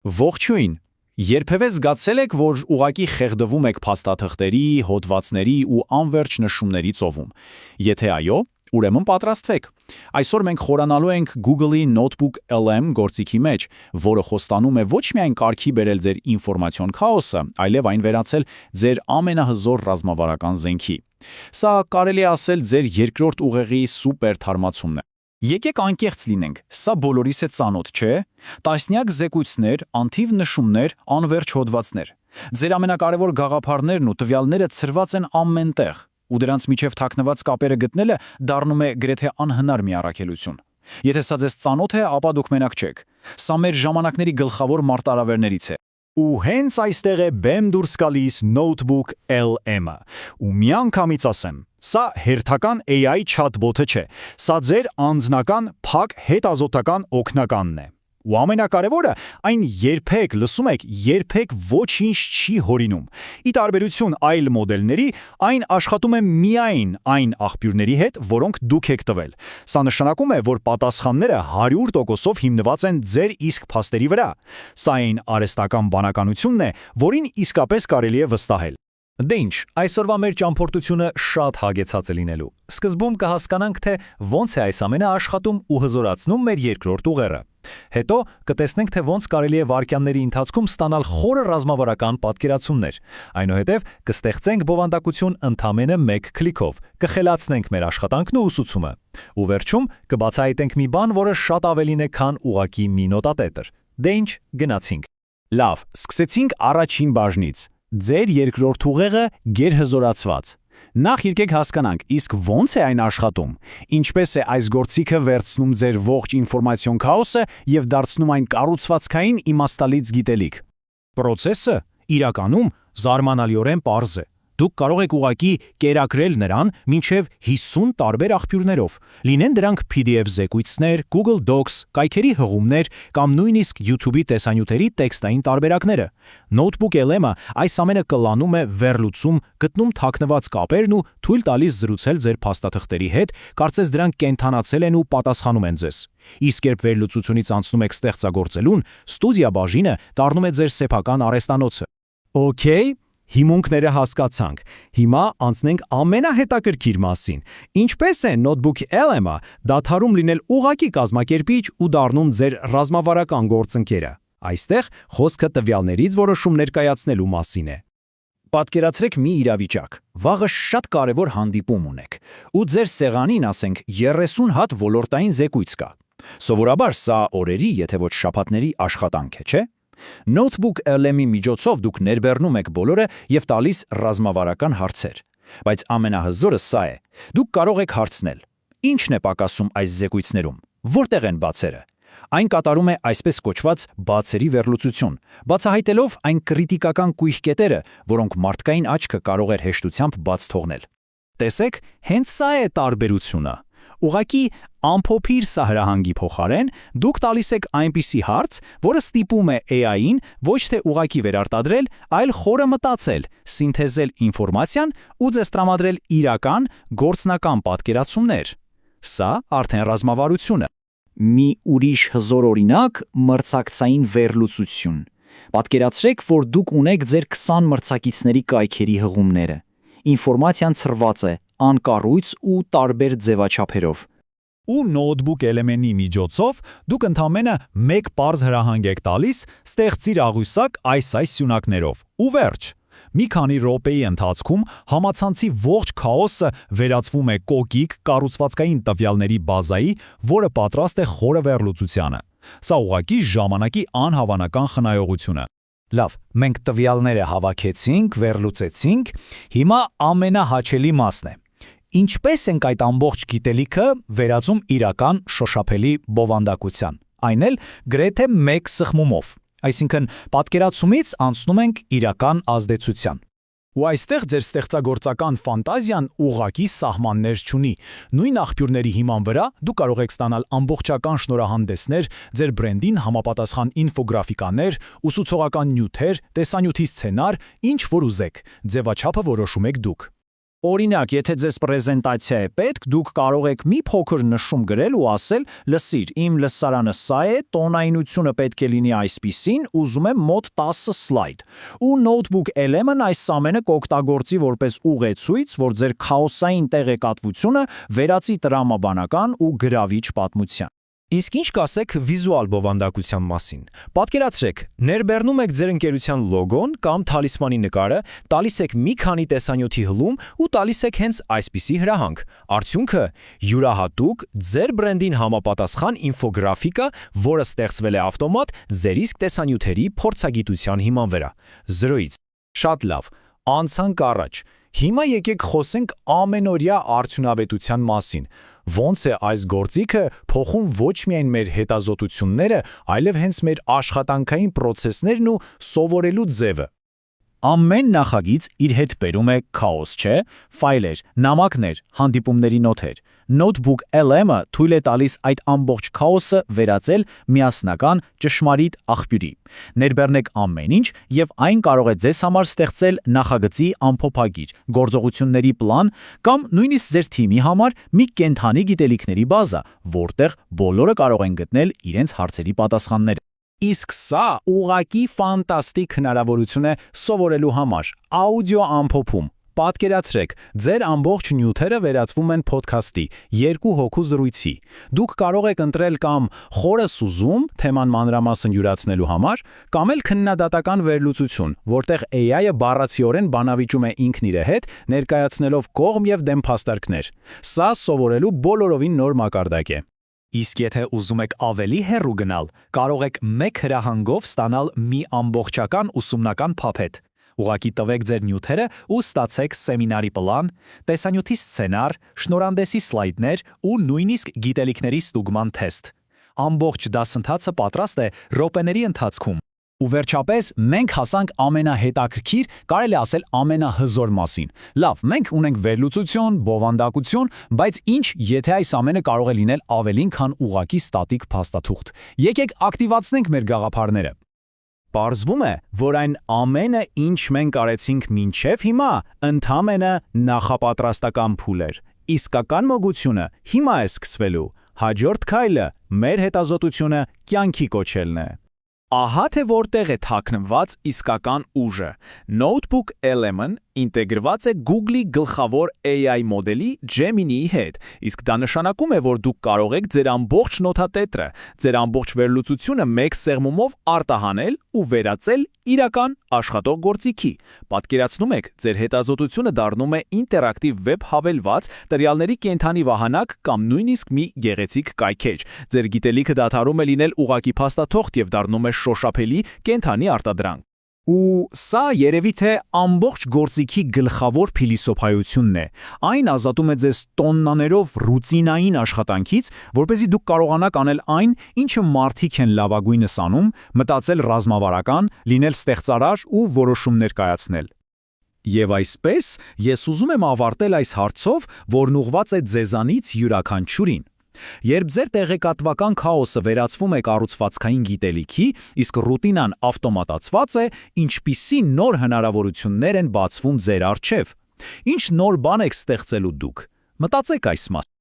Ողջույն։ Երբևէ զգացել եք, որ ուղակի խեղդվում եք փաստաթղթերի, հոդվածների ու անվերջ նշումների ծովում։ Եթե այո, ուրեմն պատրաստվեք։ Այսօր մենք խորանալու ենք Google-ի Notebook LM գործիքի մեջ, որը խոստանում է ոչ միայն կարգի բերել ձեր ինֆորմացիոն քաոսը, այլև այն վերածել ձեր ամենահզոր ռազմավարական զենքի։ Սա կարելի է ասել ձեր երկրորդ ուղեղի սուպեր թարմացումն է։ Եկեք անկեղծ լինենք, սա բոլորիս է ծանոթ, չէ՞։ Տասնյակ զեկույցներ, անթիվ նշումներ, անվերջ հոդվածներ։ Ձեր ամենակարևոր գաղափարներն ու տվյալները ցրված են ամենտեղ, ու դրանց միջև թաքնված կապերը գտնելը դառնում է գրեթե անհնար մի առաքելություն։ Եթե սա ձեզ ծանոթ է, ապա դուք մենակ չեք։ Սա մեր ժամանակների գլխավոր մարտահրավերներից է։ Ու հենց այստեղ է բեմ դուրս գալիս Notebook LM-ը։ Ու միանգամից ասեմ, սա հերթական AI chatbot-ը չէ, սա ձեր անձնական փակ հետազոտական օգնականն է։ Ու ամենակարևորը, այն երբեք, լսում եք, երբեք ոչինչ չի հորինում։ Ի տարբերություն այլ մոդելների, այն աշխատում է միայն այն աղբյուրների հետ, որոնք դուք եք տվել։ Սա նշանակում է, որ պատասխանները 100%-ով հիմնված են ձեր իսկ փաստերի վրա։ Սա այն արհեստական բանականությունն է, որին իսկապես կարելի է վստահել։ Դե ինչ, այսօրվա մեր ճամփորդությունը շատ հագեցած է լինելու։ Սկզբում կհասկանանք, թե ոնց է այս ամենը աշխատում ու հզորացնում մեր երկրորդ ուղերը։ Հետո կտեսնենք, թե ոնց կարելի է վայրկյանների ընթացքում ստանալ խորը ռազմավարական պատկերացումներ։ Այնուհետև կստեղծենք բովանդակություն ընդամենը մեկ քլիքով, կխելացնենք մեր աշխատանքն ու ուսուցումը։ Ու վերջում կբացահայտենք մի բան, որը շատ ավելին է, քան ուղակի մի նոտատետր։ Դե ինչ, գնացինք։ Լավ, սկսեցինք առաջին բաժնից։ Ձեր երկրորդ ուղեղը գերհզորացված։ Նախ եկեք հասկանանք, իսկ ոնց է այն աշխատում։ Ինչպես է այս գործիքը վերցնում ձեր ողջ ինֆորմացիոն քաոսը եւ դարձնում այն կառուցվածքային իմաստալից գիտելիք։ Պրոցեսը իրականում զարմանալիորեն պարզ է։ Դուք կարող եք ուղակի կերակրել նրան մինչև 50 տարբեր աղբյուրներով։ Լինեն դրանք PDF զեկույցներ, Google Docs, կայքերի հղումներ կամ նույնիսկ YouTube-ի տեսանյութերի տեքստային տարբերակները։ Notebook LM-ը այս ամենը կլանում է վերլուծում, գտնում թաքնված կապերն ու թույլ տալիս զրուցել ձեր փաստաթղթերի հետ, կարծես դրանք կենդանացել են ու պատասխանում են ձեզ։ Իսկ երբ վերլուծությունից անցնում եք ստեղծագործելուն, ստուդիա բաժինը դառնում է ձեր սեփական արհեստանոցը։ Okay, հիմունքները հասկացանք։ Հիմա անցնենք ամենահետաքրքիր մասին։ Ինչպես է Notebook LM-ը դադարում լինել ուղակի կազմակերպիչ ու դառնում ձեր ռազմավարական գործընկերը։ Այստեղ խոսքը տվյալներից որոշումներ կայացնելու մասին է։ Պատկերացրեք մի իրավիճակ։ Վաղը շատ կարևոր հանդիպում ունեք, ու ձեր սեղանին, ասենք, 30 հատ ոլորտային զեկույց կա։ Սովորաբար սա օրերի, եթե ոչ շաբաթների աշխատանք է, չէ՞։ Notebook LM-ի միջոցով դուք ներբեռնում եք բոլորը եւ տալիս ռազմավարական հարցեր։ Բայց ամենահզորը սա է։ Դուք կարող եք հարցնել. Ի՞նչն է պակասում այս զեկույցներում։ Որտեղ են բացերը։ Այն կատարում է այսպես կոչված բացերի վերլուծություն, բացահայտելով այն կրիտիկական կույխ կետերը, որոնք մարդկային աչքը կարող էր հեշտությամբ բաց թողնել։ Տեսեք, հենց սա է տարբերությունը։ Ուղղակի ամփոփիր սահրահանգի փոխարեն դուք տալիս եք այնպիսի հարց, որը ստիպում է AI-ին ոչ թե ուղղակի վերարտադրել, այլ խորը մտածել, սինթեզել ինֆորմացիան ու ձեզ տրամադրել իրական, գործնական պատկերացումներ։ Սա արդեն ռազմավարություն է։ Մի ուրիշ հզոր օրինակ՝ մրցակցային վերլուծություն։ Պատկերացրեք, որ դուք ունեք ձեր 20 մրցակիցների կայքերի հղումները։ Ինֆորմացիան ցրված է, անկառույց ու տարբեր ձևաչափերով։ Ու Notebook LM-ի միջոցով դուք ընդամենը մեկ պարզ հրահանգ եք տալիս, ստեղծիր աղյուսակ այս սյունակներով։ Ու վերջ։ Մի քանի րոպեի ընթացքում համացանցի ողջ քաոսը վերածվում է կոկիկ կառուցվածքային տվյալների բազայի, որը պատրաստ է խորը վերլուծությանը։ Սա ուղղակի ժամանակի անհավանական խնայողություն է։ Լավ, մենք տվյալները հավաքեցինք, վերլուծեցինք, հիմա ամենահաճելի մասն է։ Ինչպես ենք այդ ամբողջ գիտելիքը վերածում իրական շոշափելի բովանդակության, այն էլ գրեթե մեկ սխմումով, այսինքն պատկերացումից անցնում ենք իրական ազդեցության։ Ու այստեղ ձեր ստեղծագործական ֆանտազիան ուղղակի սահմաններ չունի։ Նույն աղբյուրների հիման վրա դուք կարող եք ստանալ ամբողջական շնորհանդեսներ, ձեր բրենդին համապատասխան ինֆոգրաֆիկաներ, ուսուցողական նյութեր, տեսանյութի սցենար, ինչ որ ուզեք, ձևաչափը որոշում եք դուք։ Օրինակ, եթե ձեզ պրեզենտացիա է պետք, դուք կարող եք մի փոքր նշում գրել ու ասել. «Լսիր, իմ լսարանը սա է, տոնայնությունը պետք է լինի այսպիսին, ուզում եմ մոտ 10 սլայդ»։ Ու Notebook LM-ն այս ամենը կօգտագործի որպես ուղեցույց, որ ձեր քաոսային տեղեկատվությունը վերածի տրամաբանական ու գրավիչ պատմության։ Իսկ ինչ կասեք վիզուալ բովանդակության մասին։ Պատկերացրեք, ներբեռնում եք ձեր ընկերության լոգոն կամ թալիսմանի նկարը, տալիս եք մի քանի տեսանյութի հլում ու տալիս եք հենց այսպիսի հրահանգ։ Արդյունքը՝ յուրահատուկ, ձեր բրենդին համապատասխան ինֆոգրաֆիկա, որը ստեղծվել է ավտոմատ ձեր իսկ տեսանյութերի փորձագիտության հիման վրա։ 0-ից։ Շատ լավ, անցանք առաջ։ Հիմա եկեք խոսենք ամենօրյա արդյունավետության մասին։ Ոնց է այս գործիքը փոխում ոչ միայն մեր հետազոտությունները, այլև հենց մեր աշխատանքային process-ներն ու սովորելու ձևը։ Ամեն նախագիծ իր հետ բերում է քաոս, չէ՞։ Ֆայլեր, նամակներ, հանդիպումների նոթեր։ Notebook LM-ը թույլ է տալիս այդ ամբողջ քաոսը վերածել միասնական ճշմարիտ աղբյուրի։ Ներբեռնեք ամեն ինչ, եւ այն կարող է ձեզ համար ստեղծել նախագծի ամփոփագիր, գործողությունների պլան կամ նույնիսկ ձեր թիմի համար մի կենթանի գիտելիքների բազա, որտեղ բոլորը կարող են գտնել իրենց հարցերի պատասխանները։ Իսկ սա ուղղակի ֆանտաստիկ հնարավորություն է սովորելու համար։ Աուդիո ամփոփում։ Պատկերացրեք, ձեր ամբողջ նյութերը վերածվում են փոդքասթի, 2 հոգու զրույցի։ Դուք կարող եք ընտրել կամ խորը սուզում, թեման մանրամասն յուրացնելու համար, կամ էլ քննադատական վերլուծություն, որտեղ AI-ը բառացիորեն բանավիճում է ինքն իր հետ, ներկայացնելով կողմ եւ դեմ փաստարկներ։ Սա սովորելու բոլորովին նոր մակարդակ է։ Իսկ եթե ուզում եք ավելի հեռու գնալ, կարող եք մեկ հրահանգով ստանալ մի ամբողջական ուսումնական փափետ։ Ուղղակի տվեք ձեր նյութերը ու ստացեք սեմինարի պլան, տեսանյութի սցենար, շնորհանդեսի սլայդներ ու նույնիսկ գիտելիքների ստուգման թեստ։ Ամբողջ դասընթացը պատրաստ է րոպեների ընթացքում։ Ու վերջապես մենք հասանք ամենահետաքրքիր, կարելի ասել ամենահզոր մասին։ Լավ, մենք ունենք վերլուծություն, բովանդակություն, բայց ինչ, եթե այս ամենը կարող է լինել ավելին, քան ուղակի ստատիկ փաստաթուղթ։ Եկեք ակտիվացնենք մեր գաղափարները։ Պարզվում է, որ այն ամենը, ինչ մենք արեցինք մինչև հիմա, ընդամենը նախապատրաստական փուլ էր։ Իսկական մոգությունը հիմա է սկսվելու։ Հաջորդ քայլը մեր հետազոտությունը կյանքի կոչելն է։ Ահա թե որտեղ է թաքնված իսկական ուժը։ Notebook LM-ն ինտեգրված է Google-ի գլխավոր AI մոդելի Gemini-ի հետ, իսկ դա նշանակում է, որ դուք կարող եք ձեր ամբողջ նոթատետրը, ձեր ամբողջ վերլուծությունը մեկ սեղմումով արտահանել ու վերածել իրական աշխատող գործիքի։ Պատկերացնում եք, ձեր հետազոտությունը դառնում է ինտերակտիվ վեբ հավելված, տվյալների կենդանի վահանակ կամ նույնիսկ մի գեղեցիկ կայքեջ։ Ձեր գիտելիքը դադարում է լինել ուղղակի փաստաթուղթ եւ դառնում է շոշափելի կենդանի արտադրանք։ Ու սա երևի թե ամբողջ գործիքի գլխավոր փիլիսոփայությունն է։ Այն ազատում է ձեզ տոննաներով ռուտինային աշխատանքից, որպեսզի դուք կարողանաք անել այն, ինչը մարդիկ են լավագույնս անում, մտածել ռազմավարական, լինել ստեղծարար ու որոշումներ կայացնել։ Եվ այսպես, ես ուզում եմ ավարտել այս հարցով, որն ուղղված է ձեզանից յուրաքանչյուրին։ Երբ ձեր տեղեկատվական քաոսը վերածվում է կառուցվածքային գիտելիքի, իսկ ռուտինան ավտոմատացված է, ինչպիսի նոր հնարավորություններ են բացվում ձեր առջև։ Ինչ նոր բան եք ստեղծելու դուք։ Մտածեք այս մասին։